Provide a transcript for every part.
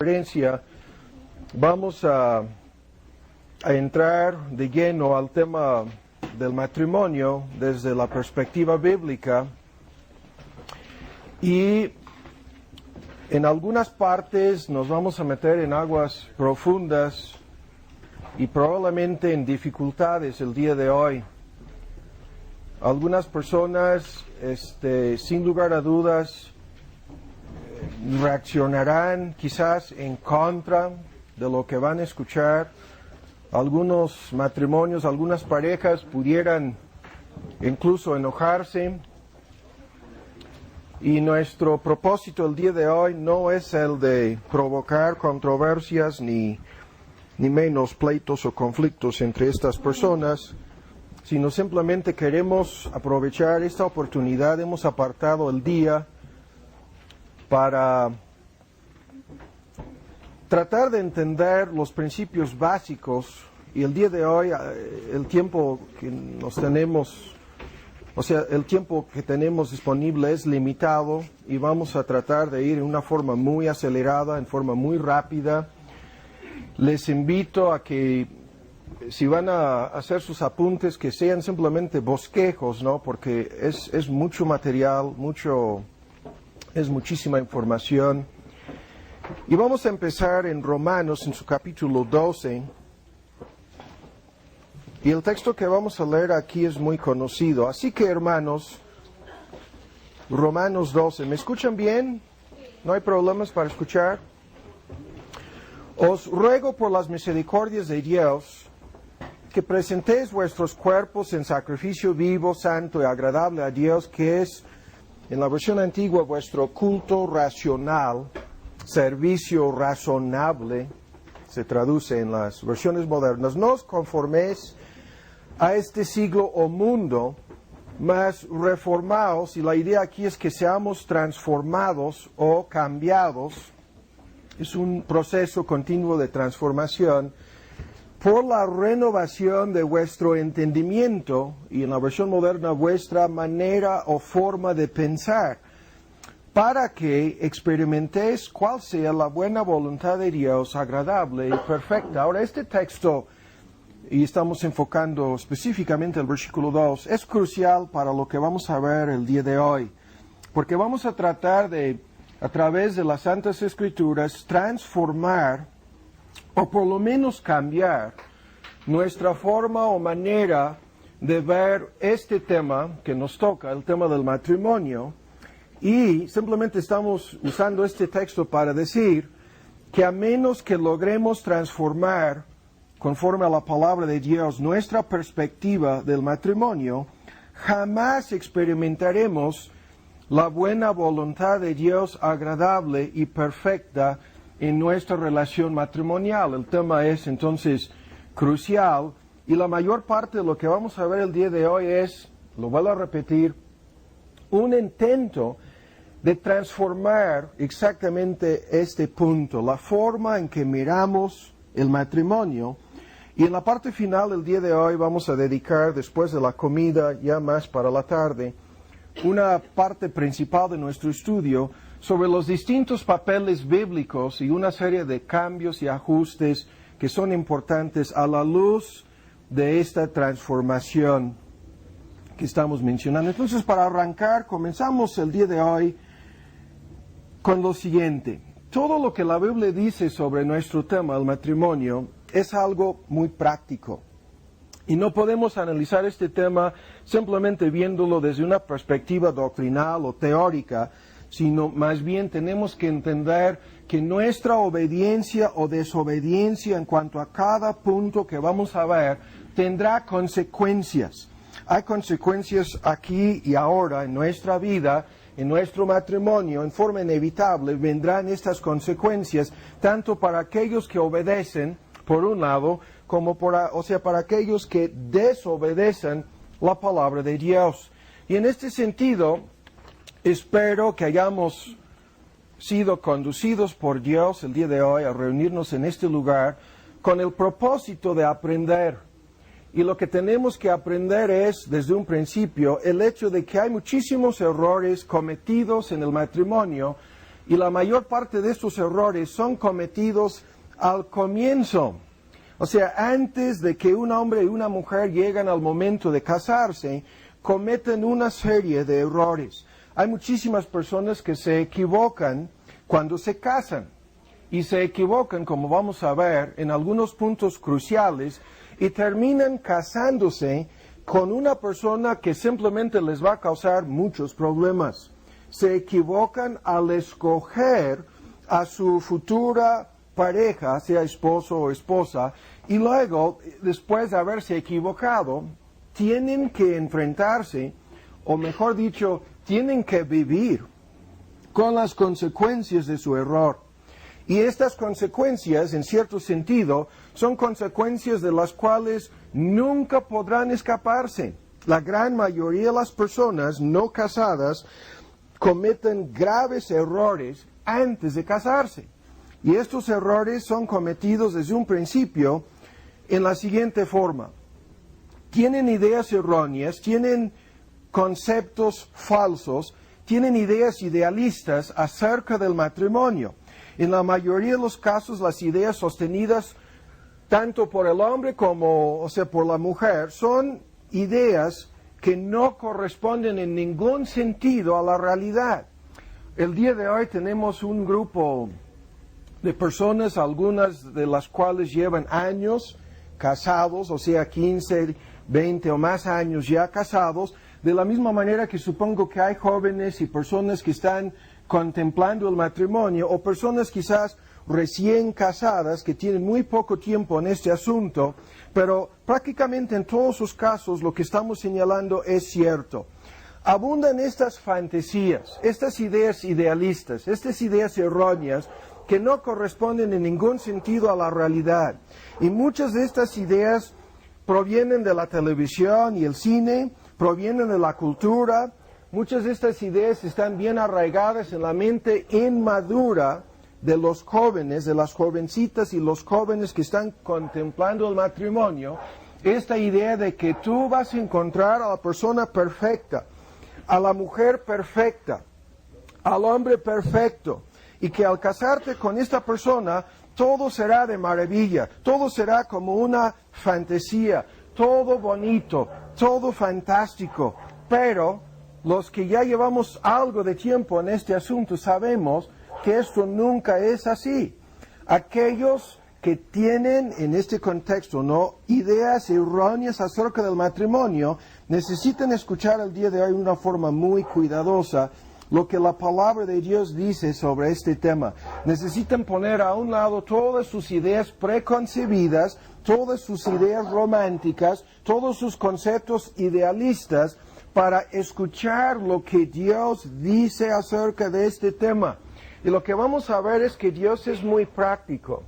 conferencia vamos a entrar de lleno al tema del matrimonio desde la perspectiva bíblica, y en algunas partes nos vamos a meter en aguas profundas y probablemente en dificultades el día de hoy. Algunas personas, sin lugar a dudas, reaccionarán quizás en contra de lo que van a escuchar. Algunos matrimonios, algunas parejas pudieran incluso enojarse. Y nuestro propósito el día de hoy no es el de provocar controversias ni menos pleitos o conflictos entre estas personas, sino simplemente queremos aprovechar esta oportunidad. Hemos apartado el día para tratar de entender los principios básicos, y el día de hoy, el tiempo que nos tenemos, el tiempo que tenemos disponible es limitado, y vamos a tratar de ir en una forma muy acelerada, en forma muy rápida. Les invito a que, si van a hacer sus apuntes, que sean simplemente bosquejos, ¿no? Porque es mucho material, es muchísima información. Y vamos a empezar en Romanos, en su capítulo 12. Y el texto que vamos a leer aquí es muy conocido. Así que, hermanos, Romanos 12. ¿Me escuchan bien? ¿No hay problemas para escuchar? Os ruego por las misericordias de Dios que presentéis vuestros cuerpos en sacrificio vivo, santo y agradable a Dios, que es, en la versión antigua, vuestro culto racional, servicio razonable, se traduce en las versiones modernas. No os conforméis a este siglo o mundo, mas reformaos, y la idea aquí es que seamos transformados o cambiados. Es un proceso continuo de transformación por la renovación de vuestro entendimiento, y en la versión moderna, vuestra manera o forma de pensar, para que experimentéis cuál sea la buena voluntad de Dios, agradable y perfecta. Ahora, este texto, y estamos enfocando específicamente el versículo 2, es crucial para lo que vamos a ver el día de hoy, porque vamos a tratar de, a través de las Santas Escrituras, transformar, o por lo menos cambiar, nuestra forma o manera de ver este tema que nos toca, el tema del matrimonio. Y simplemente estamos usando este texto para decir que a menos que logremos transformar, conforme a la palabra de Dios, nuestra perspectiva del matrimonio, jamás experimentaremos la buena voluntad de Dios agradable y perfecta en nuestra relación matrimonial. El tema es entonces crucial, y la mayor parte de lo que vamos a ver el día de hoy es, lo vuelvo a repetir, un intento de transformar exactamente este punto, la forma en que miramos el matrimonio. Y en la parte final del día de hoy vamos a dedicar, después de la comida, ya más para la tarde, una parte principal de nuestro estudio sobre los distintos papeles bíblicos y una serie de cambios y ajustes que son importantes a la luz de esta transformación que estamos mencionando. Entonces, para arrancar, comenzamos el día de hoy con lo siguiente. Todo lo que la Biblia dice sobre nuestro tema, el matrimonio, es algo muy práctico. Y no podemos analizar este tema simplemente viéndolo desde una perspectiva doctrinal o teórica, sino más bien tenemos que entender que nuestra obediencia o desobediencia en cuanto a cada punto que vamos a ver tendrá consecuencias. Hay consecuencias aquí y ahora en nuestra vida, en nuestro matrimonio. En forma inevitable vendrán estas consecuencias, tanto para aquellos que obedecen, por un lado, como para aquellos que desobedecen la palabra de Dios. Y en este sentido, espero que hayamos sido conducidos por Dios el día de hoy a reunirnos en este lugar con el propósito de aprender. Y lo que tenemos que aprender es, desde un principio, el hecho de que hay muchísimos errores cometidos en el matrimonio y la mayor parte de estos errores son cometidos al comienzo. O sea, antes de que un hombre y una mujer lleguen al momento de casarse, cometen una serie de errores. Hay muchísimas personas que se equivocan cuando se casan. Y se equivocan, como vamos a ver, en algunos puntos cruciales y terminan casándose con una persona que simplemente les va a causar muchos problemas. Se equivocan al escoger a su futura pareja, sea esposo o esposa, y luego, después de haberse equivocado, tienen que enfrentarse, o mejor dicho, tienen que vivir con las consecuencias de su error. Y estas consecuencias, en cierto sentido, son consecuencias de las cuales nunca podrán escaparse. La gran mayoría de las personas no casadas cometen graves errores antes de casarse. Y estos errores son cometidos desde un principio en la siguiente forma. Tienen ideas erróneas, tienen conceptos falsos, tienen ideas idealistas acerca del matrimonio. En la mayoría de los casos, las ideas sostenidas tanto por el hombre como, por la mujer, son ideas que no corresponden en ningún sentido a la realidad. El día de hoy tenemos un grupo de personas, algunas de las cuales llevan años casados, 15, 20 o más años ya casados, de la misma manera que supongo que hay jóvenes y personas que están contemplando el matrimonio, o personas quizás recién casadas que tienen muy poco tiempo en este asunto, pero prácticamente en todos sus casos lo que estamos señalando es cierto. Abundan estas fantasías, estas ideas idealistas, estas ideas erróneas que no corresponden en ningún sentido a la realidad. Y muchas de estas ideas provienen de la televisión y el cine, provienen de la cultura. Muchas de estas ideas están bien arraigadas en la mente inmadura de los jóvenes, de las jovencitas y los jóvenes que están contemplando el matrimonio. Esta idea de que tú vas a encontrar a la persona perfecta, a la mujer perfecta, al hombre perfecto, y que al casarte con esta persona todo será de maravilla, todo será como una fantasía, todo bonito, todo fantástico, pero los que ya llevamos algo de tiempo en este asunto sabemos que esto nunca es así. Aquellos que tienen en este contexto ideas erróneas acerca del matrimonio necesitan escuchar el día de hoy de una forma muy cuidadosa lo que la palabra de Dios dice sobre este tema. Necesitan poner a un lado todas sus ideas preconcebidas, todas sus ideas románticas, todos sus conceptos idealistas, para escuchar lo que Dios dice acerca de este tema. Y lo que vamos a ver es que Dios es muy práctico.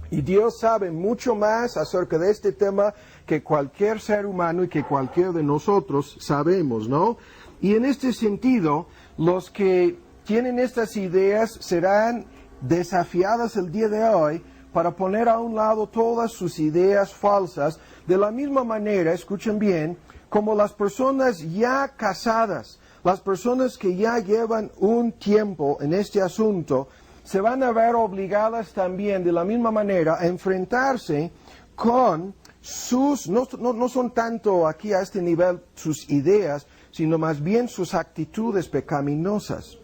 Y Dios sabe mucho más acerca de este tema que cualquier ser humano y que cualquiera de nosotros sabemos, ¿no? Y en este sentido, los que tienen estas ideas serán desafiadas el día de hoy para poner a un lado todas sus ideas falsas, de la misma manera, escuchen bien, como las personas ya casadas, las personas que ya llevan un tiempo en este asunto, se van a ver obligadas también de la misma manera a enfrentarse con sus, no son tanto aquí a este nivel sus ideas, sino más bien sus actitudes pecaminosas,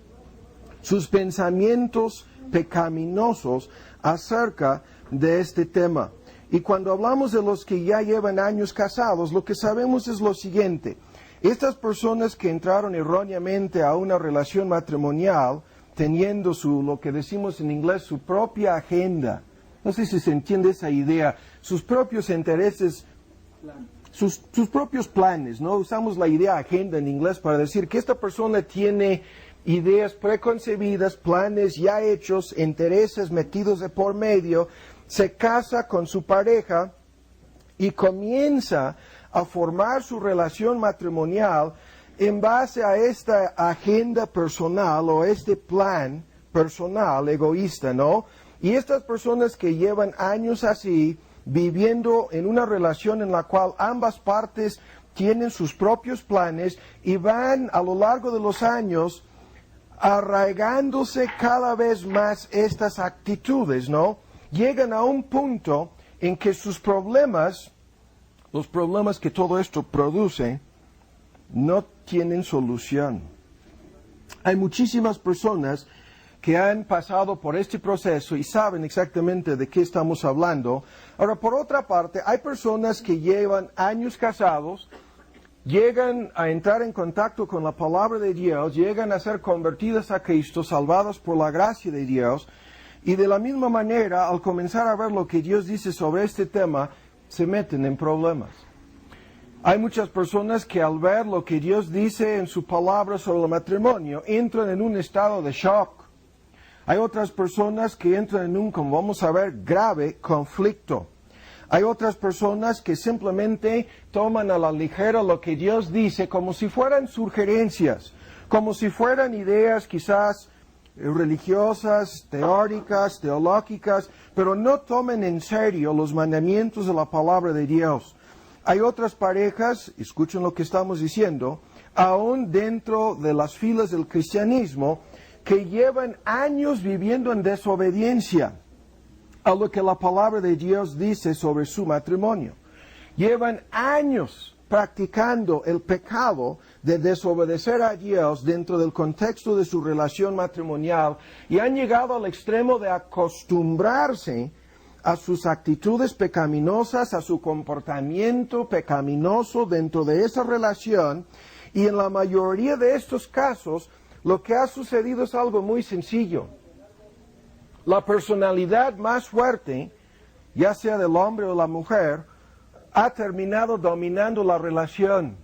sus pensamientos pecaminosos acerca de este tema. Y cuando hablamos de los que ya llevan años casados, lo que sabemos es lo siguiente: estas personas que entraron erróneamente a una relación matrimonial, teniendo lo que decimos en inglés, su propia agenda, no sé si se entiende esa idea, sus propios intereses, sus propios planes, ¿no? Usamos la idea agenda en inglés para decir que esta persona tiene ideas preconcebidas, planes ya hechos, intereses metidos de por medio, se casa con su pareja y comienza a formar su relación matrimonial en base a esta agenda personal o este plan personal, egoísta, ¿no? Y estas personas que llevan años así, viviendo en una relación en la cual ambas partes tienen sus propios planes y van a lo largo de los años arraigándose cada vez más estas actitudes, ¿no? Llegan a un punto en que sus problemas, los problemas que todo esto produce, no tienen solución. Hay muchísimas personas que han pasado por este proceso y saben exactamente de qué estamos hablando. Ahora, por otra parte, hay personas que llevan años casados, llegan a entrar en contacto con la palabra de Dios, llegan a ser convertidas a Cristo, salvadas por la gracia de Dios, y de la misma manera, al comenzar a ver lo que Dios dice sobre este tema, se meten en problemas. Hay muchas personas que al ver lo que Dios dice en su palabra sobre el matrimonio, entran en un estado de shock. Hay otras personas que entran en un, como vamos a ver, grave conflicto. Hay otras personas que simplemente toman a la ligera lo que Dios dice como si fueran sugerencias, como si fueran ideas quizás religiosas, teóricas, teológicas, pero no tomen en serio los mandamientos de la palabra de Dios. Hay otras parejas, escuchen lo que estamos diciendo, aún dentro de las filas del cristianismo, que llevan años viviendo en desobediencia a lo que la palabra de Dios dice sobre su matrimonio. Llevan años practicando el pecado de desobedecer a Dios dentro del contexto de su relación matrimonial y han llegado al extremo de acostumbrarse a sus actitudes pecaminosas, a su comportamiento pecaminoso dentro de esa relación, y en la mayoría de estos casos lo que ha sucedido es algo muy sencillo. La personalidad más fuerte, ya sea del hombre o la mujer, ha terminado dominando la relación.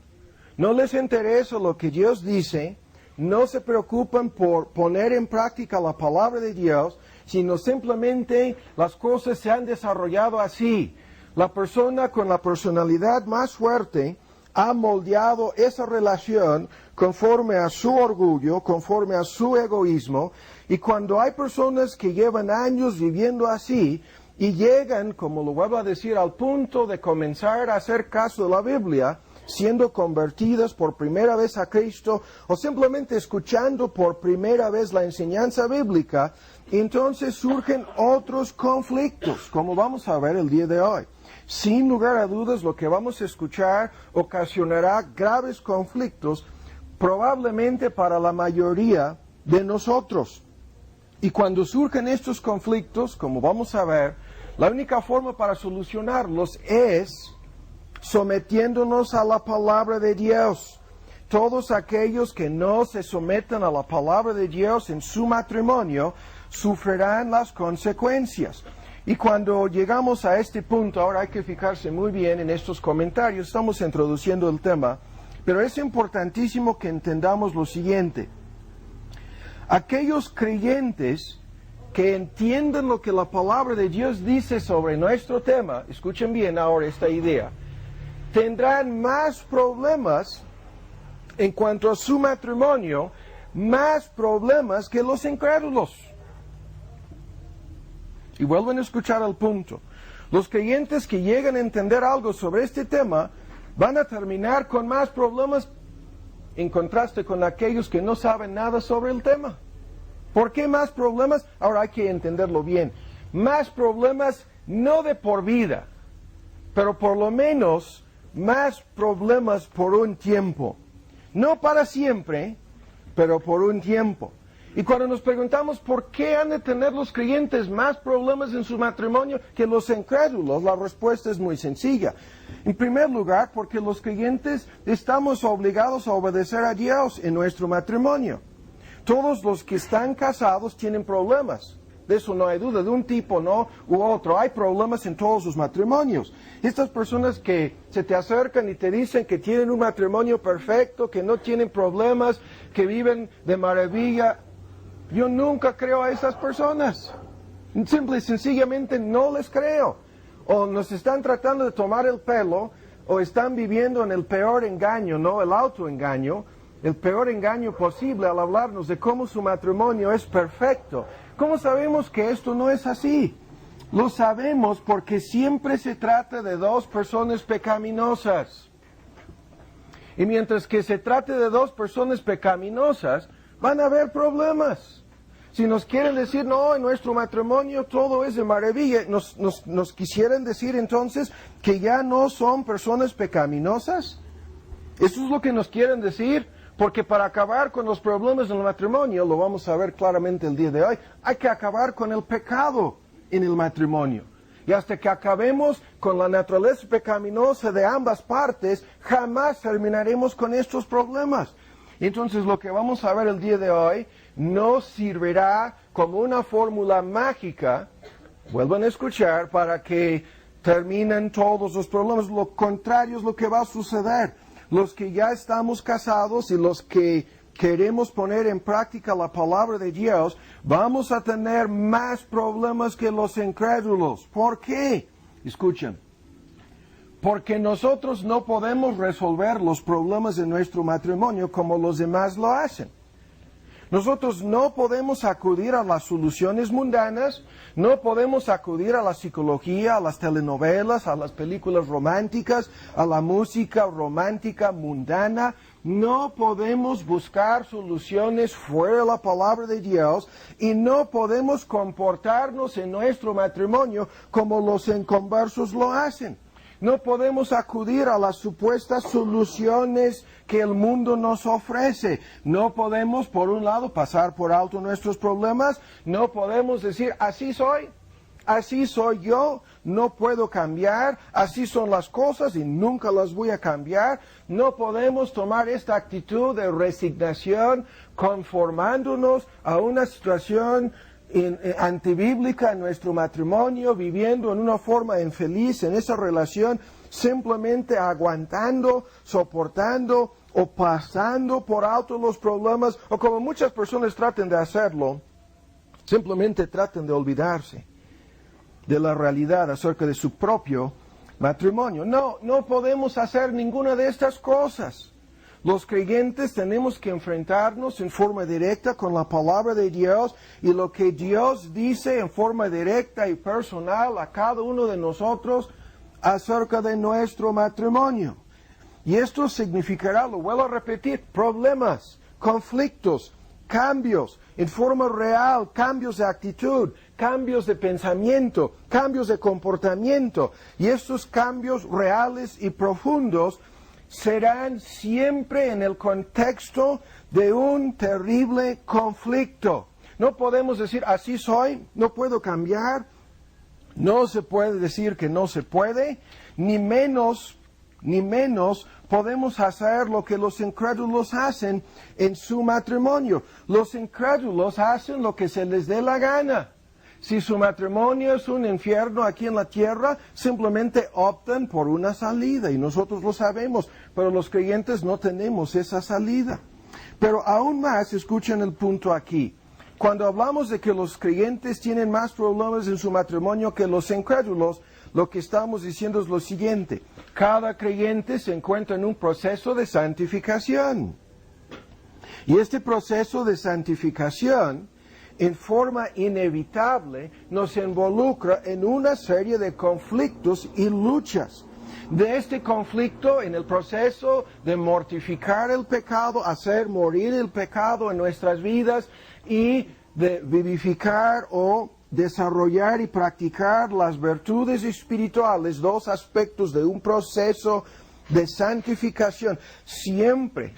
No les interesa lo que Dios dice, no se preocupan por poner en práctica la palabra de Dios, sino simplemente las cosas se han desarrollado así. La persona con la personalidad más fuerte ha moldeado esa relación conforme a su orgullo, conforme a su egoísmo, y cuando hay personas que llevan años viviendo así y llegan, como lo vuelvo a decir, al punto de comenzar a hacer caso de la Biblia, siendo convertidas por primera vez a Cristo o simplemente escuchando por primera vez la enseñanza bíblica, entonces surgen otros conflictos, como vamos a ver el día de hoy. Sin lugar a dudas, lo que vamos a escuchar ocasionará graves conflictos, probablemente para la mayoría de nosotros. Y cuando surgen estos conflictos, como vamos a ver, la única forma para solucionarlos es sometiéndonos a la palabra de Dios. Todos aquellos que no se sometan a la palabra de Dios en su matrimonio sufrirán las consecuencias. Y cuando llegamos a este punto, ahora hay que fijarse muy bien en estos comentarios, estamos introduciendo el tema, pero es importantísimo que entendamos lo siguiente. Aquellos creyentes que entiendan lo que la palabra de Dios dice sobre nuestro tema, escuchen bien ahora esta idea, tendrán más problemas en cuanto a su matrimonio, más problemas que los incrédulos. Y vuelven a escuchar el punto. Los creyentes que llegan a entender algo sobre este tema van a terminar con más problemas en contraste con aquellos que no saben nada sobre el tema. ¿Por qué más problemas? Ahora hay que entenderlo bien. Más problemas no de por vida, pero por lo menos más problemas por un tiempo. No para siempre, pero por un tiempo. Y cuando nos preguntamos por qué han de tener los creyentes más problemas en su matrimonio que los incrédulos, la respuesta es muy sencilla. En primer lugar, porque los creyentes estamos obligados a obedecer a Dios en nuestro matrimonio. Todos los que están casados tienen problemas. De eso no hay duda, de un tipo no u otro. Hay problemas en todos los matrimonios. Estas personas que se te acercan y te dicen que tienen un matrimonio perfecto, que no tienen problemas, que viven de maravilla, yo nunca creo a esas personas. Simple y sencillamente no les creo. O nos están tratando de tomar el pelo, o están viviendo en el peor engaño, ¿no? El autoengaño, el peor engaño posible al hablarnos de cómo su matrimonio es perfecto. ¿Cómo sabemos que esto no es así? Lo sabemos porque siempre se trata de dos personas pecaminosas. Y mientras que se trate de dos personas pecaminosas, van a haber problemas. Si nos quieren decir, no, en nuestro matrimonio todo es de maravilla, nos quisieran decir entonces que ya no son personas pecaminosas. Eso es lo que nos quieren decir, porque para acabar con los problemas en el matrimonio, lo vamos a ver claramente el día de hoy, hay que acabar con el pecado en el matrimonio. Y hasta que acabemos con la naturaleza pecaminosa de ambas partes, jamás terminaremos con estos problemas. Entonces lo que vamos a ver el día de hoy no servirá como una fórmula mágica, vuelvan a escuchar, para que terminen todos los problemas. Lo contrario es lo que va a suceder. Los que ya estamos casados y los que queremos poner en práctica la palabra de Dios, vamos a tener más problemas que los incrédulos. ¿Por qué? Escuchen. Porque nosotros no podemos resolver los problemas de nuestro matrimonio como los demás lo hacen. Nosotros no podemos acudir a las soluciones mundanas, no podemos acudir a la psicología, a las telenovelas, a las películas románticas, a la música romántica mundana. No podemos buscar soluciones fuera de la palabra de Dios y no podemos comportarnos en nuestro matrimonio como los inconversos lo hacen. No podemos acudir a las supuestas soluciones que el mundo nos ofrece. No podemos, por un lado, pasar por alto nuestros problemas. No podemos decir, así soy yo, no puedo cambiar, así son las cosas y nunca las voy a cambiar. No podemos tomar esta actitud de resignación conformándonos a una situación antibíblica en nuestro matrimonio, viviendo en una forma infeliz en esa relación, simplemente aguantando, soportando o pasando por alto los problemas, o como muchas personas tratan de hacerlo, simplemente tratan de olvidarse de la realidad acerca de su propio matrimonio. No podemos hacer ninguna de estas cosas. Los creyentes tenemos que enfrentarnos en forma directa con la palabra de Dios y lo que Dios dice en forma directa y personal a cada uno de nosotros acerca de nuestro matrimonio. Y esto significará, lo vuelvo a repetir, problemas, conflictos, cambios en forma real, cambios de actitud, cambios de pensamiento, cambios de comportamiento. Y estos cambios reales y profundos serán siempre en el contexto de un terrible conflicto. No podemos decir, así soy, no puedo cambiar. No se puede decir que no se puede, ni menos podemos hacer lo que los incrédulos hacen en su matrimonio. Los incrédulos hacen lo que se les dé la gana. Si su matrimonio es un infierno aquí en la tierra, simplemente optan por una salida, y nosotros lo sabemos, pero los creyentes no tenemos esa salida. Pero aún más, escuchen el punto aquí. Cuando hablamos de que los creyentes tienen más problemas en su matrimonio que los incrédulos, lo que estamos diciendo es lo siguiente: cada creyente se encuentra en un proceso de santificación. Y este proceso de santificación, en forma inevitable, nos involucra en una serie de conflictos y luchas. De este conflicto, en el proceso de mortificar el pecado, hacer morir el pecado en nuestras vidas y de vivificar o desarrollar y practicar las virtudes espirituales, dos aspectos de un proceso de santificación. Siempre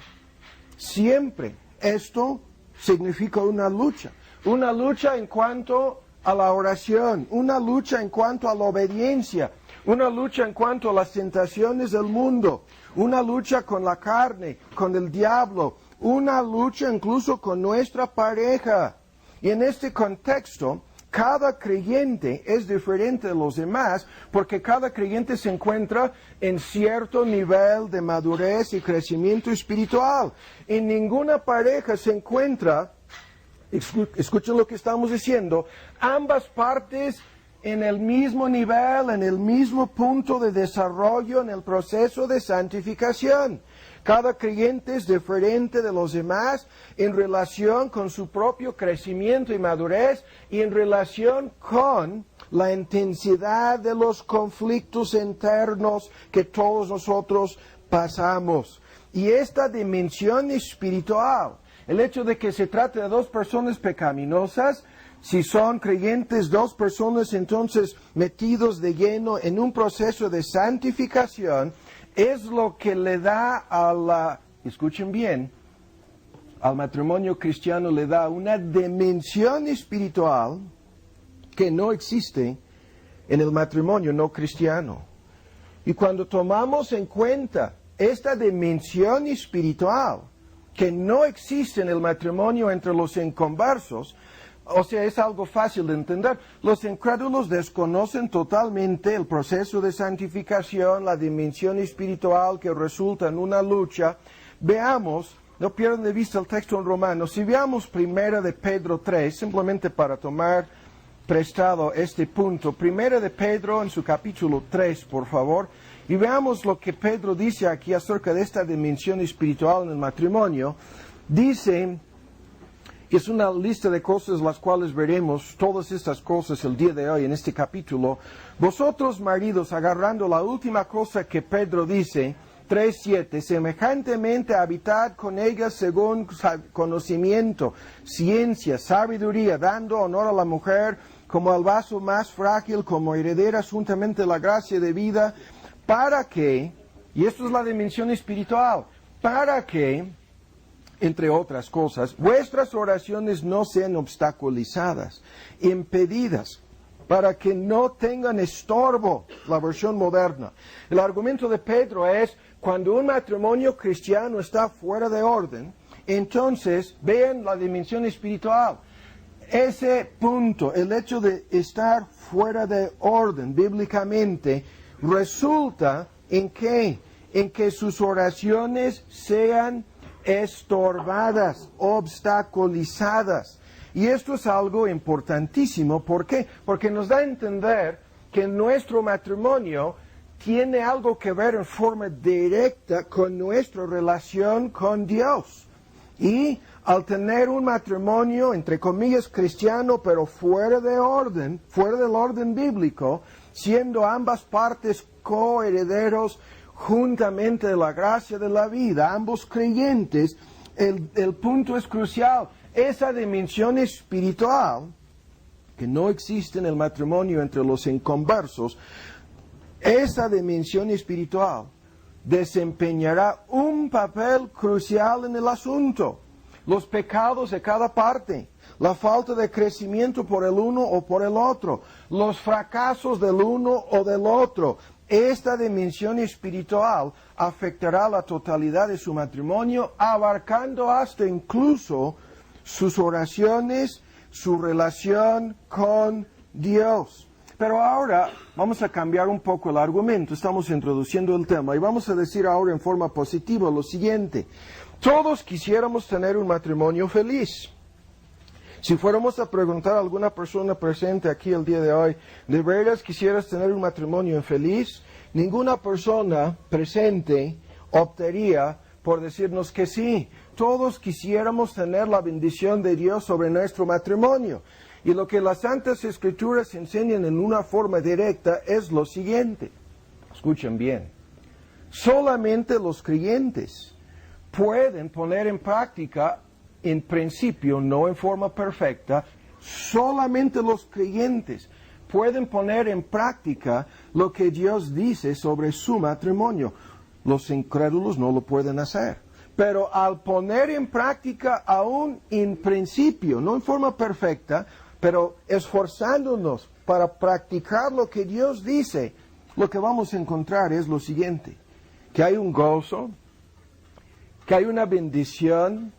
esto significa una lucha. Una lucha en cuanto a la oración, una lucha en cuanto a la obediencia, una lucha en cuanto a las tentaciones del mundo, una lucha con la carne, con el diablo, una lucha incluso con nuestra pareja. Y en este contexto, cada creyente es diferente de los demás porque cada creyente se encuentra en cierto nivel de madurez y crecimiento espiritual. En ninguna pareja se encuentra, escuchen lo que estamos diciendo, ambas partes en el mismo nivel, en el mismo punto de desarrollo en el proceso de santificación. Cada creyente es diferente de los demás en relación con su propio crecimiento y madurez y en relación con la intensidad de los conflictos internos que todos nosotros pasamos. Y esta dimensión espiritual El hecho de que se trate de dos personas pecaminosas, si son creyentes, dos personas entonces metidos de lleno en un proceso de santificación, es lo que le da escuchen bien, al matrimonio cristiano le da una dimensión espiritual que no existe en el matrimonio no cristiano. Y cuando tomamos en cuenta esta dimensión espiritual que no existe en el matrimonio entre los inconversos, o sea, es algo fácil de entender. Los incrédulos desconocen totalmente el proceso de santificación, la dimensión espiritual que resulta en una lucha. Veamos, no pierdan de vista el texto en Romanos, si veamos 1 de Pedro 3, simplemente para tomar prestado este punto. 1 de Pedro en su capítulo 3, por favor, y veamos lo que Pedro dice aquí acerca de esta dimensión espiritual en el matrimonio. Dice, es una lista de cosas las cuales veremos todas estas cosas el día de hoy en este capítulo. Vosotros, maridos, agarrando la última cosa que Pedro dice, 3:7, semejantemente habitad con ellas según conocimiento, ciencia, sabiduría, dando honor a la mujer como al vaso más frágil, como herederas juntamente la gracia de vida, para que, y esto es la dimensión espiritual, para que, entre otras cosas, vuestras oraciones no sean obstaculizadas, impedidas, para que no tengan estorbo, la versión moderna. El argumento de Pedro es, cuando un matrimonio cristiano está fuera de orden, entonces vean la dimensión espiritual. Ese punto, el hecho de estar fuera de orden bíblicamente, resulta en que sus oraciones sean estorbadas, obstaculizadas. Y esto es algo importantísimo. ¿Por qué? Porque nos da a entender que nuestro matrimonio tiene algo que ver en forma directa con nuestra relación con Dios. Y al tener un matrimonio, entre comillas, cristiano, pero fuera de orden, fuera del orden bíblico, siendo ambas partes coherederos juntamente de la gracia de la vida, ambos creyentes, el punto es crucial. Esa dimensión espiritual que no existe en el matrimonio entre los inconversos, esa dimensión espiritual desempeñará un papel crucial en el asunto. Los pecados de cada parte, la falta de crecimiento por el uno o por el otro, los fracasos del uno o del otro. Esta dimensión espiritual afectará la totalidad de su matrimonio, abarcando hasta incluso sus oraciones, su relación con Dios. Pero ahora vamos a cambiar un poco el argumento, estamos introduciendo el tema y vamos a decir ahora en forma positiva lo siguiente. Todos quisiéramos tener un matrimonio feliz. Si fuéramos a preguntar a alguna persona presente aquí el día de hoy, ¿de veras quisieras tener un matrimonio feliz? Ninguna persona presente optaría por decirnos que sí. Todos quisiéramos tener la bendición de Dios sobre nuestro matrimonio. Y lo que las Santas Escrituras enseñan en una forma directa es lo siguiente. Escuchen bien. Solamente los creyentes pueden poner en práctica, en principio, no en forma perfecta, solamente los creyentes pueden poner en práctica lo que Dios dice sobre su matrimonio. Los incrédulos no lo pueden hacer. Pero al poner en práctica aún en principio, no en forma perfecta, pero esforzándonos para practicar lo que Dios dice, lo que vamos a encontrar es lo siguiente, que hay un gozo, que hay una bendición,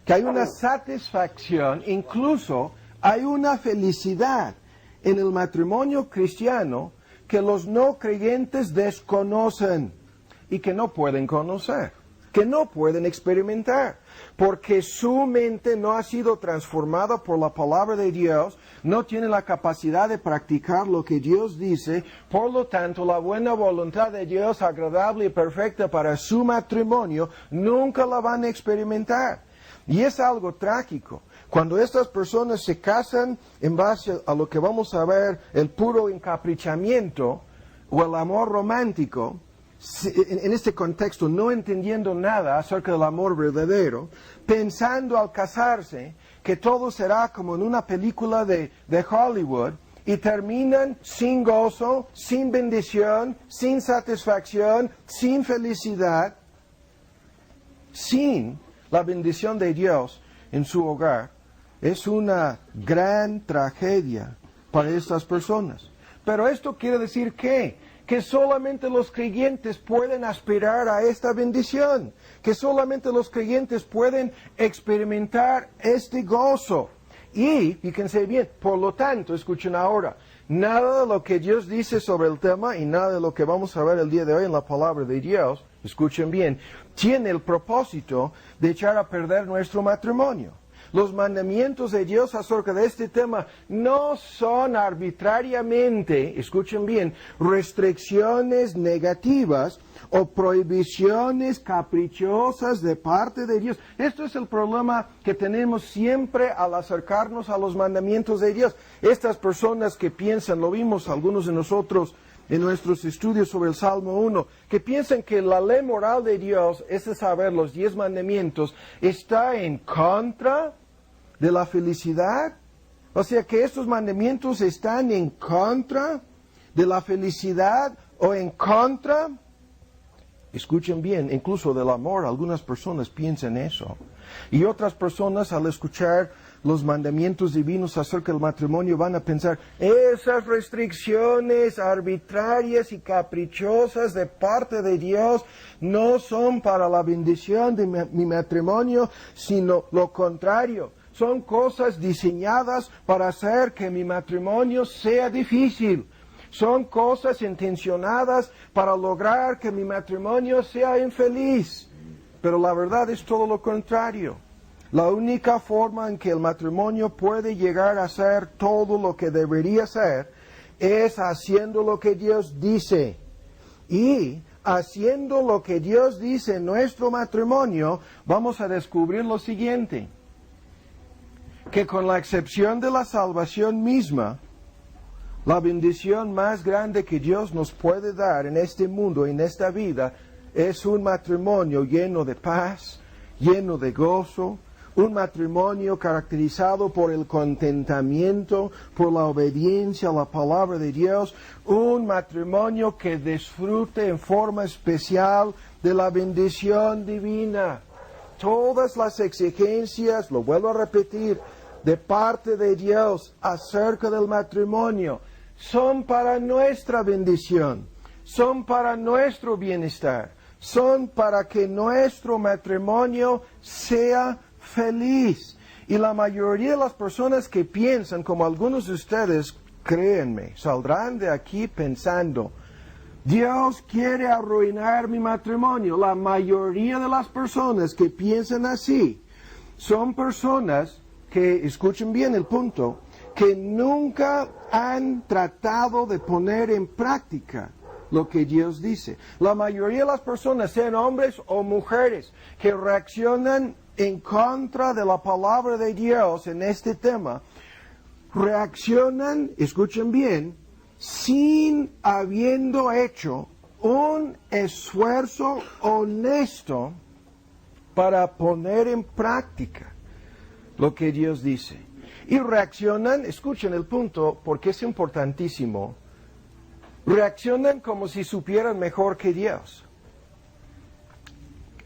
que hay una satisfacción, incluso hay una felicidad en el matrimonio cristiano que los no creyentes desconocen y que no pueden conocer, que no pueden experimentar, porque su mente no ha sido transformada por la palabra de Dios, no tiene la capacidad de practicar lo que Dios dice, por lo tanto la buena voluntad de Dios agradable y perfecta para su matrimonio nunca la van a experimentar. Y es algo trágico. Cuando estas personas se casan en base a lo que vamos a ver, el puro encaprichamiento o el amor romántico, en este contexto, no entendiendo nada acerca del amor verdadero, pensando al casarse que todo será como en una película de Hollywood, y terminan sin gozo, sin bendición, sin satisfacción, sin felicidad, sin la bendición de Dios en su hogar. Es una gran tragedia para estas personas. Pero esto quiere decir que solamente los creyentes pueden aspirar a esta bendición, que solamente los creyentes pueden experimentar este gozo. Y, fíjense bien, por lo tanto, escuchen ahora, nada de lo que Dios dice sobre el tema y nada de lo que vamos a ver el día de hoy en la palabra de Dios, escuchen bien, tiene el propósito de echar a perder nuestro matrimonio. Los mandamientos de Dios acerca de este tema no son arbitrariamente, escuchen bien, restricciones negativas o prohibiciones caprichosas de parte de Dios. Esto es el problema que tenemos siempre al acercarnos a los mandamientos de Dios. Estas personas que piensan, lo vimos algunos de nosotros en nuestros estudios sobre el Salmo 1, que piensan que la ley moral de Dios, es saber, los 10 mandamientos, está en contra de la felicidad. O sea que estos mandamientos están en contra de la felicidad o en contra, escuchen bien, incluso del amor. Algunas personas piensan eso. Y otras personas al escuchar los mandamientos divinos acerca del matrimonio van a pensar, esas restricciones arbitrarias y caprichosas de parte de Dios no son para la bendición de mi matrimonio, sino lo contrario. Son cosas diseñadas para hacer que mi matrimonio sea difícil. Son cosas intencionadas para lograr que mi matrimonio sea infeliz. Pero la verdad es todo lo contrario. La única forma en que el matrimonio puede llegar a ser todo lo que debería ser es haciendo lo que Dios dice. Y haciendo lo que Dios dice en nuestro matrimonio, vamos a descubrir lo siguiente: que con la excepción de la salvación misma, la bendición más grande que Dios nos puede dar en este mundo, en esta vida, es un matrimonio lleno de paz, lleno de gozo, un matrimonio caracterizado por el contentamiento, por la obediencia a la palabra de Dios, un matrimonio que disfrute en forma especial de la bendición divina. Todas las exigencias, lo vuelvo a repetir, de parte de Dios acerca del matrimonio son para nuestra bendición, son para nuestro bienestar, son para que nuestro matrimonio sea feliz. Y la mayoría de las personas que piensan, como algunos de ustedes, créanme, saldrán de aquí pensando, Dios quiere arruinar mi matrimonio. La mayoría de las personas que piensan así son personas que, escuchen bien el punto, que nunca han tratado de poner en práctica lo que Dios dice. La mayoría de las personas, sean hombres o mujeres, que reaccionan en contra de la palabra de Dios en este tema, reaccionan, escuchen bien, sin habiendo hecho un esfuerzo honesto para poner en práctica lo que Dios dice. Y reaccionan, escuchen el punto, porque es importantísimo, reaccionan como si supieran mejor que Dios.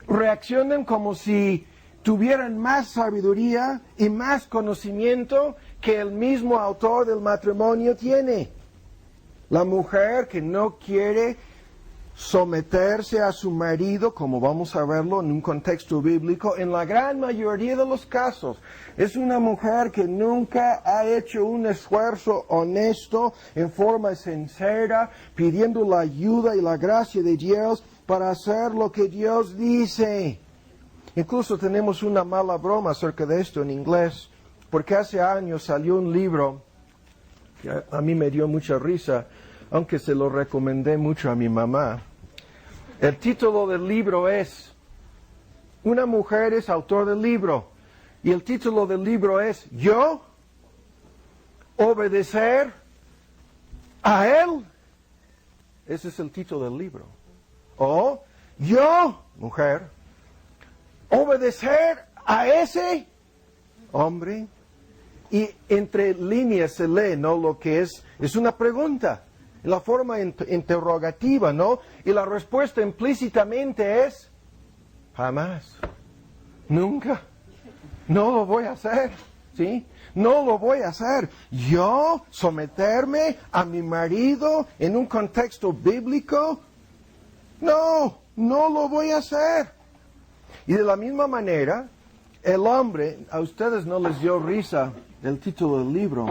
Reaccionan como si tuvieran más sabiduría y más conocimiento que el mismo autor del matrimonio tiene. La mujer que no quiere someterse a su marido, como vamos a verlo en un contexto bíblico, en la gran mayoría de los casos, es una mujer que nunca ha hecho un esfuerzo honesto, en forma sincera, pidiendo la ayuda y la gracia de Dios para hacer lo que Dios dice. Incluso tenemos una mala broma acerca de esto en inglés, porque hace años salió un libro que a mí me dio mucha risa, aunque se lo recomendé mucho a mi mamá. El título del libro es, una mujer es autor del libro, y el título del libro es, ¿yo obedecer a él? Ese es el título del libro. O yo, mujer, obedecer a ese hombre. Y entre líneas se lee, ¿no? Lo que es una pregunta, en la forma interrogativa, ¿no? Y la respuesta implícitamente es, jamás, nunca, no lo voy a hacer, ¿sí? No lo voy a hacer. Yo someterme a mi marido en un contexto bíblico, no lo voy a hacer. Y de la misma manera, el hombre, a ustedes no les dio risa el título del libro.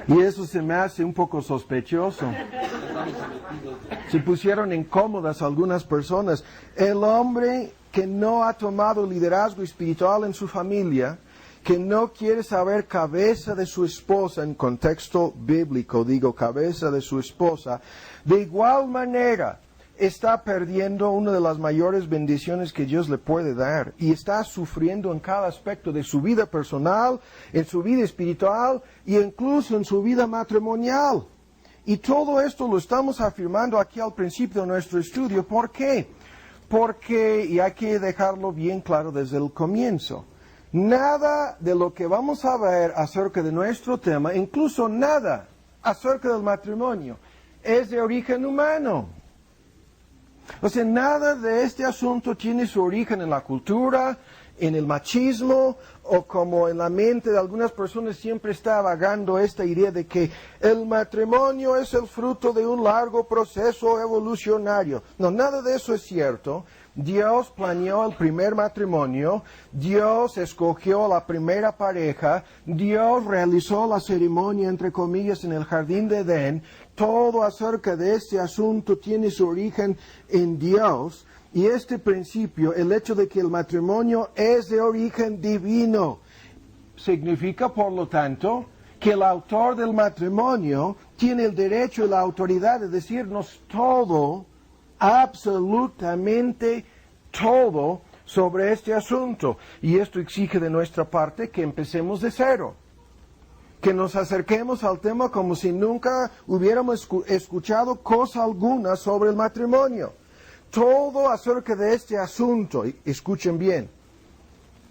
Y eso se me hace un poco sospechoso. Se pusieron incómodas algunas personas. El hombre que no ha tomado liderazgo espiritual en su familia, que no quiere saber cabeza de su esposa, en contexto bíblico digo cabeza de su esposa, de igual manera está perdiendo una de las mayores bendiciones que Dios le puede dar y está sufriendo en cada aspecto de su vida personal, en su vida espiritual e incluso en su vida matrimonial. Y todo esto lo estamos afirmando aquí al principio de nuestro estudio. ¿Por qué? Porque, y hay que dejarlo bien claro desde el comienzo, nada de lo que vamos a ver acerca de nuestro tema, incluso nada acerca del matrimonio, es de origen humano. O sea, nada de este asunto tiene su origen en la cultura, en el machismo, o como en la mente de algunas personas siempre está vagando esta idea de que el matrimonio es el fruto de un largo proceso evolucionario. No, nada de eso es cierto. Dios planeó el primer matrimonio, Dios escogió la primera pareja, Dios realizó la ceremonia, entre comillas, en el jardín de Edén. Todo acerca de este asunto tiene su origen en Dios. Y este principio, el hecho de que el matrimonio es de origen divino, significa, por lo tanto, que el autor del matrimonio tiene el derecho y la autoridad de decirnos todo, absolutamente todo, sobre este asunto. Y esto exige de nuestra parte que empecemos de cero, que nos acerquemos al tema como si nunca hubiéramos escuchado cosa alguna sobre el matrimonio. Todo acerca de este asunto, escuchen bien,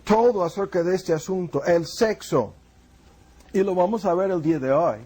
todo acerca de este asunto, el sexo, y lo vamos a ver el día de hoy,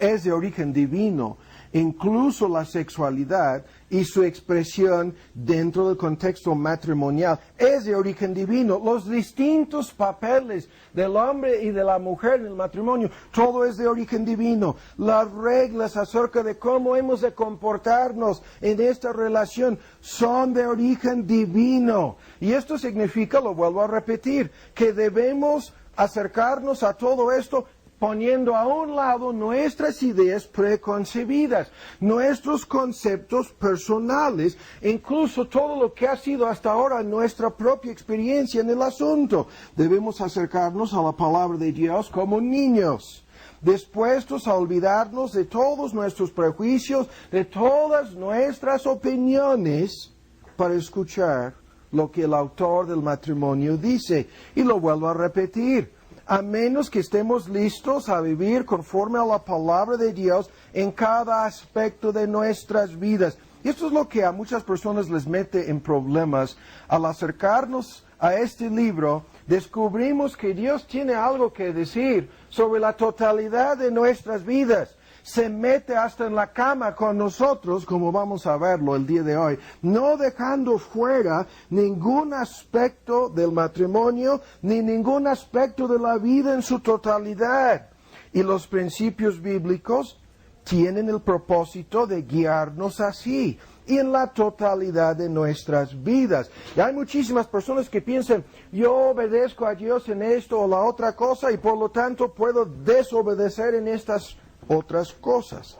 es de origen divino, incluso la sexualidad y su expresión dentro del contexto matrimonial es de origen divino. Los distintos papeles del hombre y de la mujer en el matrimonio, todo es de origen divino. Las reglas acerca de cómo hemos de comportarnos en esta relación son de origen divino. Y esto significa, lo vuelvo a repetir, que debemos acercarnos a todo esto poniendo a un lado nuestras ideas preconcebidas, nuestros conceptos personales, incluso todo lo que ha sido hasta ahora nuestra propia experiencia en el asunto. Debemos acercarnos a la palabra de Dios como niños, dispuestos a olvidarnos de todos nuestros prejuicios, de todas nuestras opiniones, para escuchar lo que el autor del matrimonio dice. Y lo vuelvo a repetir. A menos que estemos listos a vivir conforme a la palabra de Dios en cada aspecto de nuestras vidas. Y esto es lo que a muchas personas les mete en problemas. Al acercarnos a este libro, descubrimos que Dios tiene algo que decir sobre la totalidad de nuestras vidas. Se mete hasta en la cama con nosotros, como vamos a verlo el día de hoy, no dejando fuera ningún aspecto del matrimonio, ni ningún aspecto de la vida en su totalidad. Y los principios bíblicos tienen el propósito de guiarnos así, y en la totalidad de nuestras vidas. Y hay muchísimas personas que piensan, yo obedezco a Dios en esto o la otra cosa, y por lo tanto puedo desobedecer en estas otras cosas.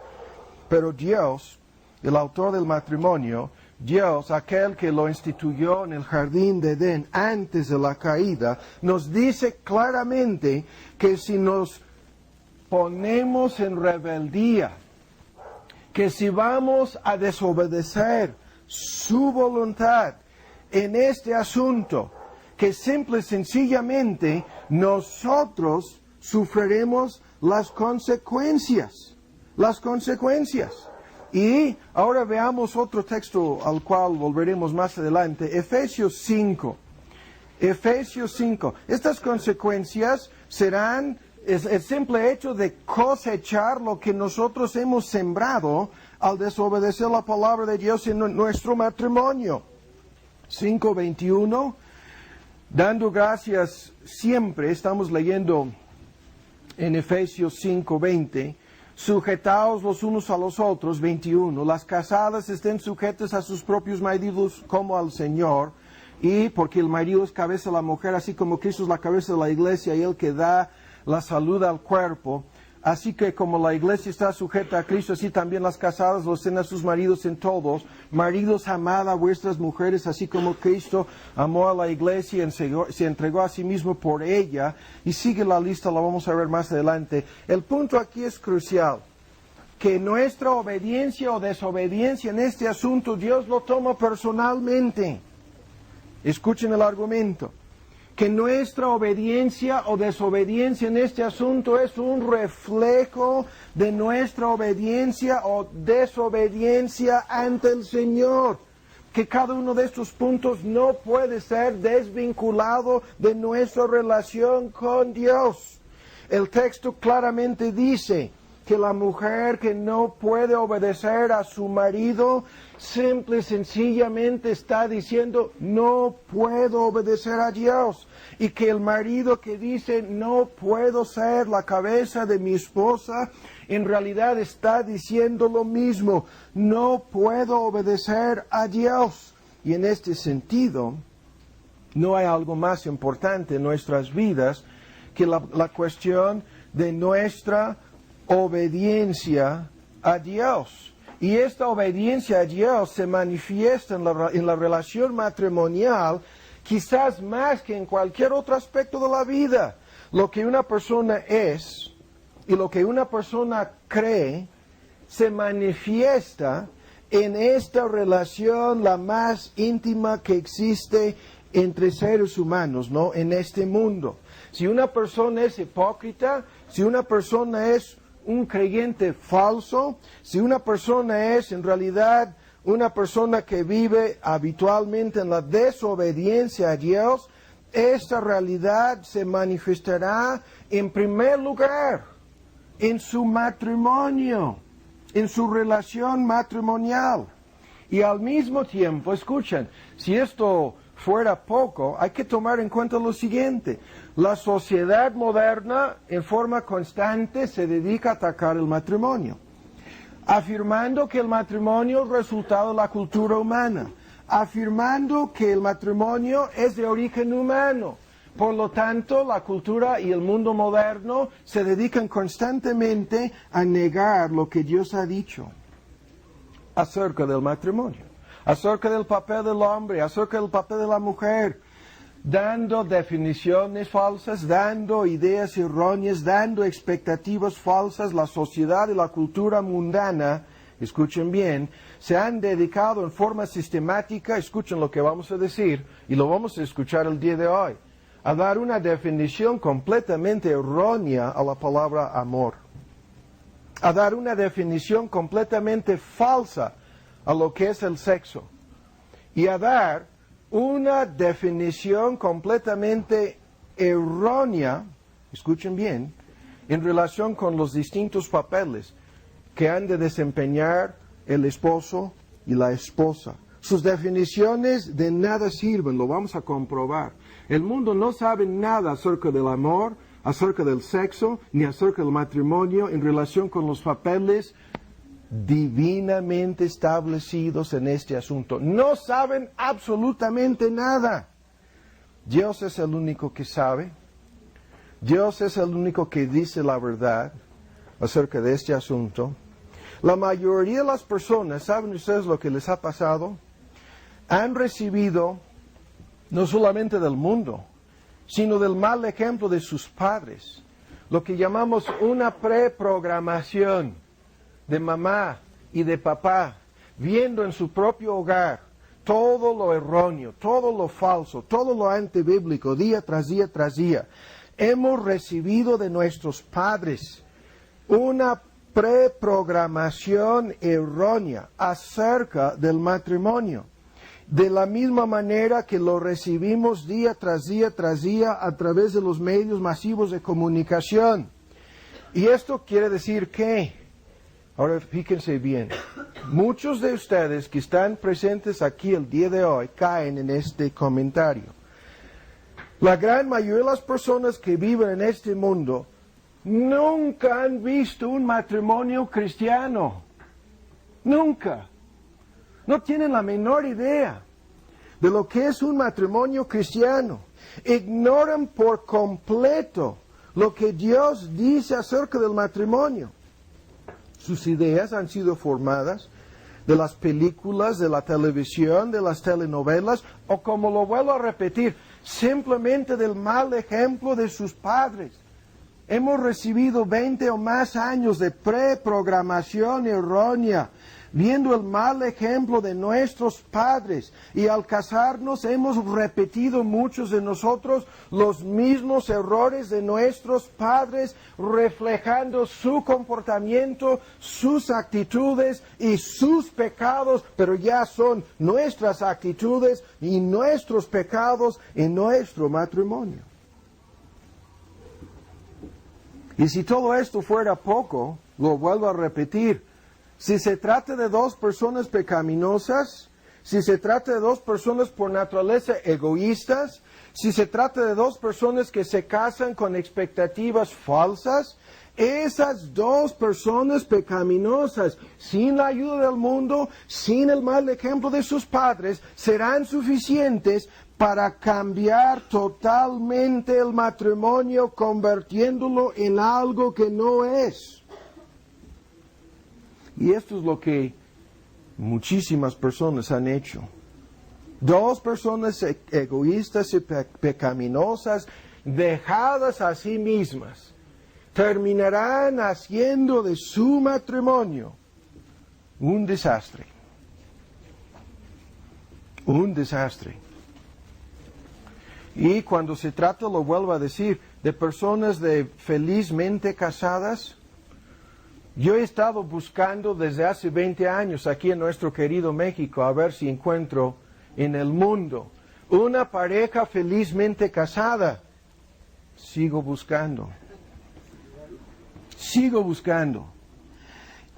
Pero Dios, el autor del matrimonio, Dios, aquel que lo instituyó en el jardín de Edén antes de la caída, nos dice claramente que si nos ponemos en rebeldía, que si vamos a desobedecer su voluntad en este asunto, que simple y sencillamente nosotros sufriremos las consecuencias. Y ahora veamos otro texto al cual volveremos más adelante, Efesios 5. Efesios 5. Estas consecuencias serán el simple hecho de cosechar lo que nosotros hemos sembrado al desobedecer la palabra de Dios en nuestro matrimonio. 5:21. Dando gracias siempre, estamos leyendo en Efesios 5:20. Sujetaos los unos a los otros, 21. Las casadas estén sujetas a sus propios maridos como al Señor. Y porque el marido es cabeza de la mujer, así como Cristo es la cabeza de la iglesia y el que da la salud al cuerpo. Así que como la iglesia está sujeta a Cristo, así también las casadas lo estén a sus maridos en todos. Maridos, amad a vuestras mujeres, así como Cristo amó a la iglesia y se entregó a sí mismo por ella. Y sigue la lista, la vamos a ver más adelante. El punto aquí es crucial. Que nuestra obediencia o desobediencia en este asunto, Dios lo toma personalmente. Escuchen el argumento. Que nuestra obediencia o desobediencia en este asunto es un reflejo de nuestra obediencia o desobediencia ante el Señor. Que cada uno de estos puntos no puede ser desvinculado de nuestra relación con Dios. El texto claramente dice que la mujer que no puede obedecer a su marido, simple y sencillamente está diciendo, no puedo obedecer a Dios. Y que el marido que dice, no puedo ser la cabeza de mi esposa, en realidad está diciendo lo mismo, no puedo obedecer a Dios. Y en este sentido, no hay algo más importante en nuestras vidas que la cuestión de nuestra obediencia a Dios. Y esta obediencia a Dios se manifiesta en la relación matrimonial quizás más que en cualquier otro aspecto de la vida. Lo que una persona es y lo que una persona cree se manifiesta en esta relación la más íntima que existe entre seres humanos, ¿no? En este mundo. Si una persona es hipócrita, si una persona es un creyente falso, si una persona es en realidad una persona que vive habitualmente en la desobediencia a Dios, esta realidad se manifestará en primer lugar en su matrimonio, en su relación matrimonial. Y al mismo tiempo, escuchen, si esto fuera poco, hay que tomar en cuenta lo siguiente. La sociedad moderna en forma constante se dedica a atacar el matrimonio, afirmando que el matrimonio es resultado de la cultura humana, afirmando que el matrimonio es de origen humano. Por lo tanto, la cultura y el mundo moderno se dedican constantemente a negar lo que Dios ha dicho acerca del matrimonio, acerca del papel del hombre, acerca del papel de la mujer, dando definiciones falsas, dando ideas erróneas, dando expectativas falsas. La sociedad y la cultura mundana, escuchen bien, se han dedicado en forma sistemática, escuchen lo que vamos a decir, y lo vamos a escuchar el día de hoy, a dar una definición completamente errónea a la palabra amor, a dar una definición completamente falsa a lo que es el sexo, y a dar una definición completamente errónea, escuchen bien, en relación con los distintos papeles que han de desempeñar el esposo y la esposa. Sus definiciones de nada sirven, lo vamos a comprobar. El mundo no sabe nada acerca del amor, acerca del sexo, ni acerca del matrimonio en relación con los papeles divinamente establecidos en este asunto. No saben absolutamente nada. Dios es el único que sabe. Dios es el único que dice la verdad acerca de este asunto. La mayoría de las personas, ¿saben ustedes lo que les ha pasado? Han recibido, no solamente del mundo, sino del mal ejemplo de sus padres, lo que llamamos una preprogramación de mamá y de papá, viendo en su propio hogar todo lo erróneo, todo lo falso, todo lo antibíblico, día tras día tras día. Hemos recibido de nuestros padres una preprogramación errónea acerca del matrimonio. De la misma manera que lo recibimos día tras día tras día a través de los medios masivos de comunicación. Y esto quiere decir que, ahora fíjense bien, muchos de ustedes que están presentes aquí el día de hoy caen en este comentario. La gran mayoría de las personas que viven en este mundo nunca han visto un matrimonio cristiano. Nunca. No tienen la menor idea de lo que es un matrimonio cristiano. Ignoran por completo lo que Dios dice acerca del matrimonio. Sus ideas han sido formadas de las películas, de la televisión, de las telenovelas, o como lo vuelvo a repetir, simplemente del mal ejemplo de sus padres. Hemos recibido 20 o más años de preprogramación errónea, viendo el mal ejemplo de nuestros padres, y al casarnos hemos repetido muchos de nosotros los mismos errores de nuestros padres, reflejando su comportamiento, sus actitudes y sus pecados, pero ya son nuestras actitudes y nuestros pecados en nuestro matrimonio. Y si todo esto fuera poco, lo vuelvo a repetir, si se trata de dos personas pecaminosas, si se trata de dos personas por naturaleza egoístas, si se trata de dos personas que se casan con expectativas falsas, esas dos personas pecaminosas, sin la ayuda del mundo, sin el mal ejemplo de sus padres, serán suficientes para cambiar totalmente el matrimonio, convirtiéndolo en algo que no es. Y esto es lo que muchísimas personas han hecho. Dos personas egoístas y pecaminosas, dejadas a sí mismas, terminarán haciendo de su matrimonio un desastre. Un desastre. Y cuando se trata, lo vuelvo a decir, de personas felizmente casadas, yo he estado buscando desde hace 20 años aquí en nuestro querido México a ver si encuentro en el mundo una pareja felizmente casada. Sigo buscando. Sigo buscando.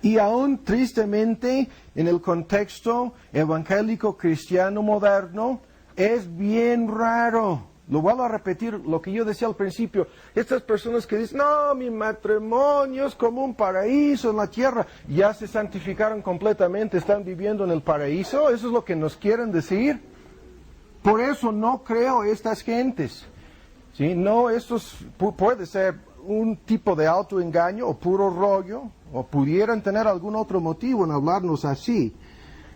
Y aún tristemente, en el contexto evangélico cristiano moderno, es bien raro. Lo vuelvo a repetir lo que yo decía al principio. Estas personas que dicen, no, mi matrimonio es como un paraíso en la tierra, ya se santificaron completamente, están viviendo en el paraíso. ¿Eso es lo que nos quieren decir? Por eso no creo estas gentes. ¿Sí? No, puede ser un tipo de autoengaño o puro rollo, o pudieran tener algún otro motivo en hablarnos así.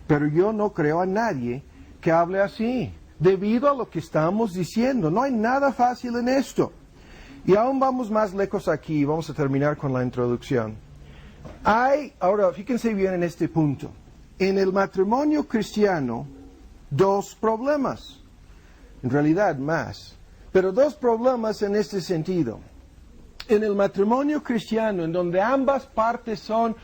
Pero yo no creo a nadie que hable así, debido a lo que estamos diciendo. No hay nada fácil en esto. Y aún vamos más lejos aquí, vamos a terminar con la introducción. Ahora, fíjense bien en este punto. En el matrimonio cristiano, dos problemas. En realidad más. Pero dos problemas en este sentido. En el matrimonio cristiano, en donde ambas partes son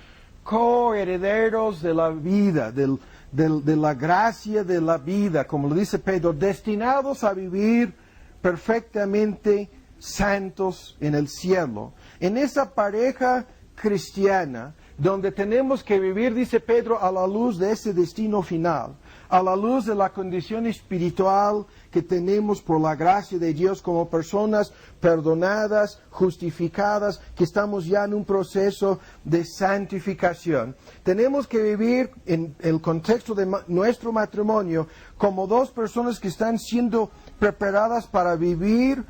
coherederos de la vida, de la gracia de la vida, como lo dice Pedro, destinados a vivir perfectamente santos en el cielo. En esa pareja cristiana, donde tenemos que vivir, dice Pedro, a la luz de ese destino final, a la luz de la condición espiritual que tenemos por la gracia de Dios como personas perdonadas, justificadas, que estamos ya en un proceso de santificación. Tenemos que vivir en el contexto de nuestro matrimonio como dos personas que están siendo preparadas para vivir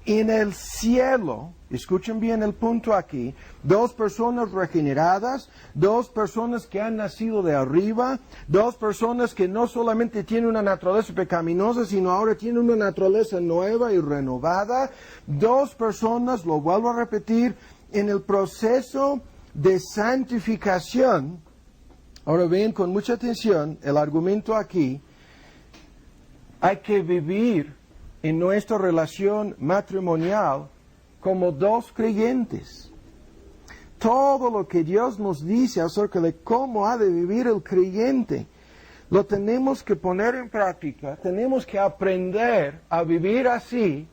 en el cielo. Escuchen bien el punto aquí. Dos personas regeneradas, dos personas que han nacido de arriba, dos personas que no solamente tienen una naturaleza pecaminosa, sino ahora tienen una naturaleza nueva y renovada. Dos personas, lo vuelvo a repetir, en el proceso de santificación. Ahora ven con mucha atención el argumento aquí. Hay que vivir en nuestra relación matrimonial como dos creyentes. todo lo que Dios nos dice acerca de cómo ha de vivir el creyente, lo tenemos que poner en práctica, tenemos que aprender a vivir así,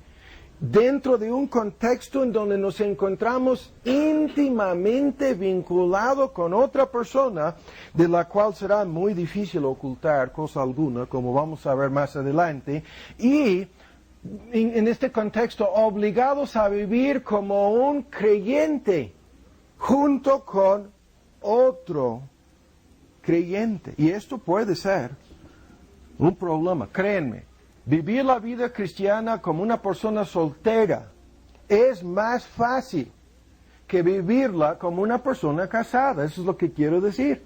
dentro de un contexto en donde nos encontramos íntimamente vinculados con otra persona, de la cual será muy difícil ocultar cosa alguna, como vamos a ver más adelante, y en este contexto obligados a vivir como un creyente, junto con otro creyente. Y esto puede ser un problema, créanme. Vivir la vida cristiana como una persona soltera es más fácil que vivirla como una persona casada. Eso es lo que quiero decir.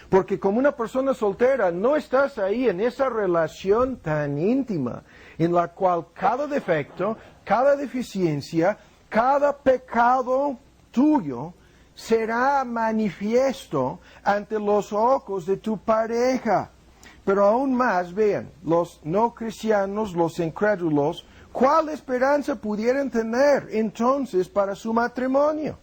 Porque como una persona soltera no estás ahí en esa relación tan íntima en la cual cada defecto, cada deficiencia, cada pecado tuyo será manifiesto ante los ojos de tu pareja. Pero aún más, vean, los no cristianos, los incrédulos, ¿cuál esperanza pudieran tener entonces para su matrimonio?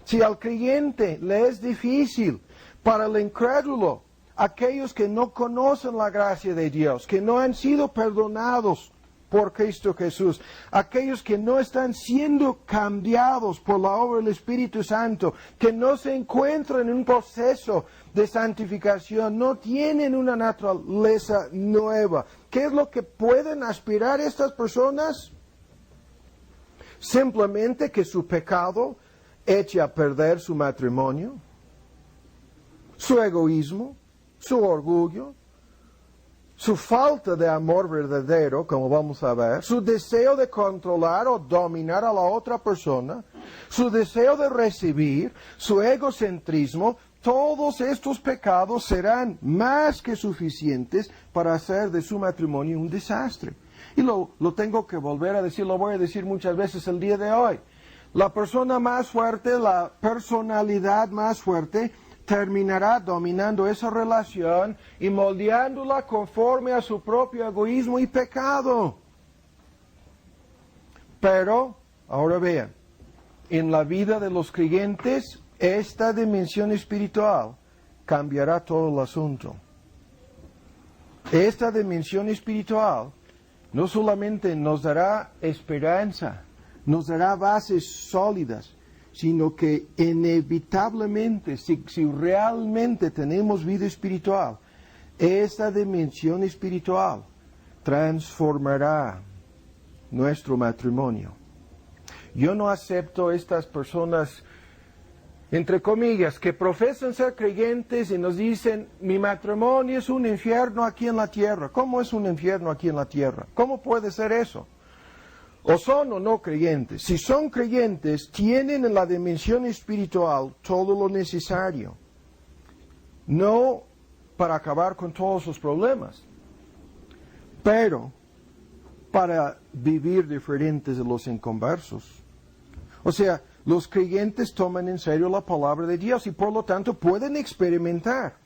Si al creyente le es difícil, para el incrédulo, aquellos que no conocen la gracia de Dios, que no han sido perdonados por Cristo Jesús, aquellos que no están siendo cambiados por la obra del Espíritu Santo, que no se encuentran en un proceso de santificación, no tienen una naturaleza nueva. ¿Qué es lo que pueden aspirar estas personas? Simplemente que su pecado eche a perder su matrimonio, su egoísmo, su orgullo, su falta de amor verdadero, como vamos a ver, su deseo de controlar o dominar a la otra persona, su deseo de recibir, su egocentrismo. Todos estos pecados serán más que suficientes para hacer de su matrimonio un desastre. Y lo tengo que volver a decir, lo voy a decir muchas veces el día de hoy. La persona más fuerte, la personalidad más fuerte, terminará dominando esa relación y moldeándola conforme a su propio egoísmo y pecado. Pero, ahora vean, en la vida de los creyentes, esta dimensión espiritual cambiará todo el asunto. Esta dimensión espiritual no solamente nos dará esperanza, nos dará bases sólidas, sino que inevitablemente, si realmente tenemos vida espiritual, esta dimensión espiritual transformará nuestro matrimonio. Yo no acepto estas personas, entre comillas, que profesan ser creyentes y nos dicen, mi matrimonio es un infierno aquí en la tierra. ¿Cómo es un infierno aquí en la tierra? ¿Cómo puede ser eso? O son o no creyentes. Si son creyentes, tienen en la dimensión espiritual todo lo necesario. No para acabar con todos sus problemas, pero para vivir diferentes de los inconversos. O sea, los creyentes toman en serio la palabra de Dios y por lo tanto pueden experimentar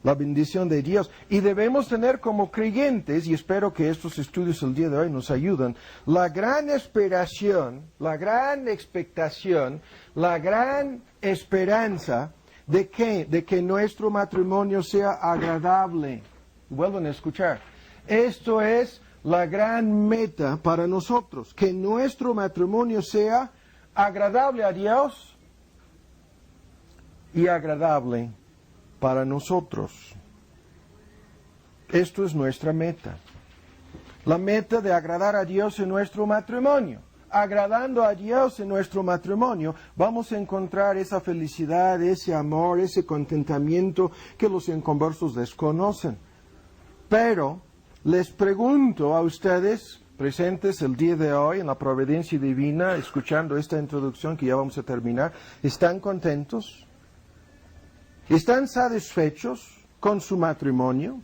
la bendición de Dios. Y debemos tener como creyentes, y espero que estos estudios el día de hoy nos ayuden, la gran esperación, la gran expectación, la gran esperanza de que nuestro matrimonio sea agradable. Vuelvan a escuchar. Esto es la gran meta para nosotros, que nuestro matrimonio sea agradable a Dios y agradable para nosotros. Esto es nuestra meta. La meta de agradar a Dios en nuestro matrimonio. Agradando a Dios en nuestro matrimonio, vamos a encontrar esa felicidad, ese amor, ese contentamiento que los inconversos desconocen. Pero les pregunto a ustedes, presentes el día de hoy en la providencia divina, escuchando esta introducción que ya vamos a terminar, ¿están contentos? ¿Están satisfechos con su matrimonio?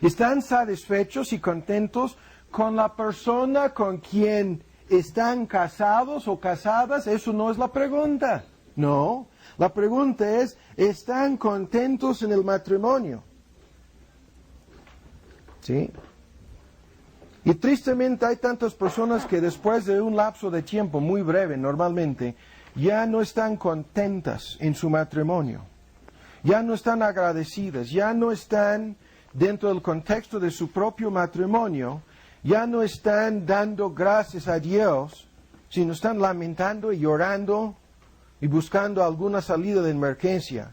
¿Están satisfechos y contentos con la persona con quien están casados o casadas? Eso no es la pregunta. No, la pregunta es, ¿están contentos en el matrimonio? ¿Sí? Y tristemente hay tantas personas que después de un lapso de tiempo muy breve, normalmente, ya no están contentas en su matrimonio. Ya no están agradecidas, ya no están dentro del contexto de su propio matrimonio, ya no están dando gracias a Dios, sino están lamentando y llorando y buscando alguna salida de emergencia.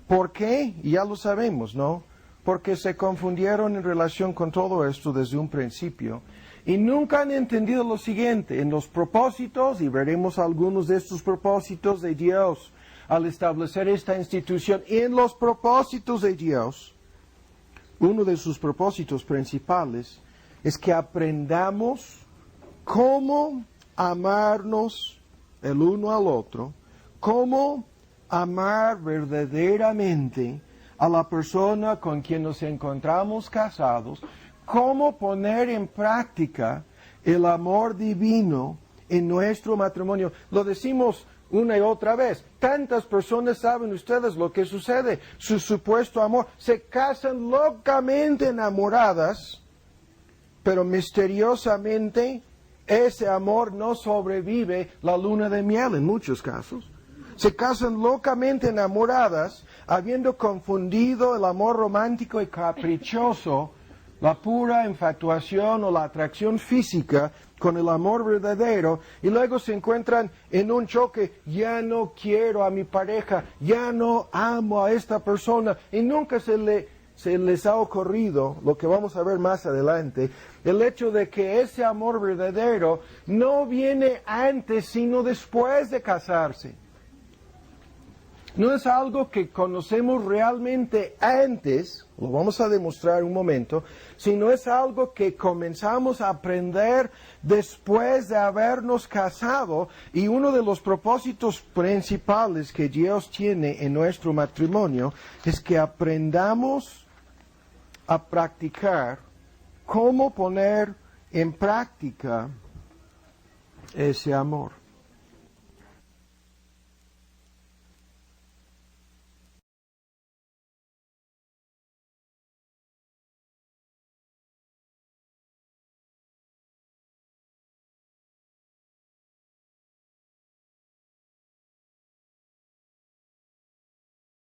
¿Por qué? Ya lo sabemos, ¿no? Porque se confundieron en relación con todo esto desde un principio y nunca han entendido lo siguiente, en los propósitos, y veremos algunos de estos propósitos de Dios al establecer esta institución, en los propósitos de Dios, uno de sus propósitos principales es que aprendamos cómo amarnos el uno al otro, cómo amar verdaderamente a la persona con quien nos encontramos casados, cómo poner en práctica el amor divino en nuestro matrimonio. Lo decimos una y otra vez. Tantas personas saben ustedes lo que sucede. Su supuesto amor. Se casan locamente enamoradas, pero misteriosamente ese amor no sobrevive la luna de miel en muchos casos. Se casan locamente enamoradas, habiendo confundido el amor romántico y caprichoso, la pura infatuación o la atracción física con el amor verdadero, y luego se encuentran en un choque. Ya no quiero a mi pareja, ya no amo a esta persona, y nunca se les ha ocurrido, lo que vamos a ver más adelante, el hecho de que ese amor verdadero no viene antes, sino después de casarse. No es algo que conocemos realmente antes, lo vamos a demostrar un momento, sino es algo que comenzamos a aprender después de habernos casado. Y uno de los propósitos principales que Dios tiene en nuestro matrimonio es que aprendamos a practicar cómo poner en práctica ese amor.